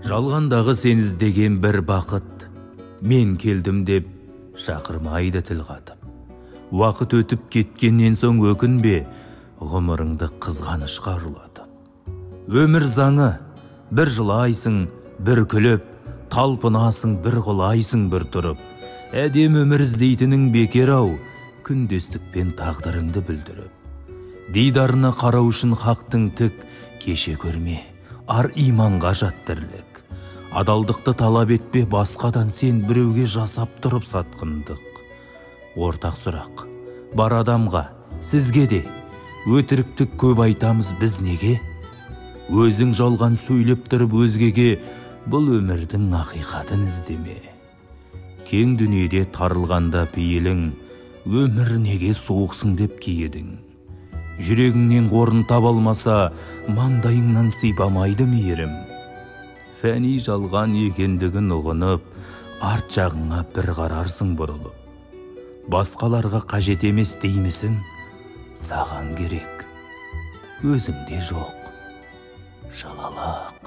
Жалғандағы сен іздеген бір бақыт, мен келдім деп шақырмайды тіл қатып. Уақыт өтіп кеткеннен соң өкінбе, ғұмырыңды қызғанышқа ұрлатып. Өмір заңы, бір жылайсың, бір күліп, талпынасың, бір құлайсың, бір тұрып. Әдем өмір іздейтінің бекер-ау, күндестікпен тағдырыңды бүлдіріп. Дидарына қарау үшін хақтың тік, кеше көрме, ар иманға жат тірлік. Адалдықты талап етпе, басқадан сен біреуге жасап тұрып сатқындық. Ортақ сұрақ, бар адамға, сізге де, өтірікті көп айтамыз біз неге? Өзің жалған сөйлеп тұрып өзгеге, бұл өмірдің ақиқатын іздеме. Кең дүниеде тарылғанда пейілің, өмір неге суықсың деп кейедің. Жүрегіңнен орын таба алмаса, маңдайыңнан сипамайды мейірім. Фәни жалған екендігін ұғынып, арт жағыңа бір қарарсың бұрылып. Басқаларға қажет емес деймісің, саған керек, өзіңде жоқ жалалақ.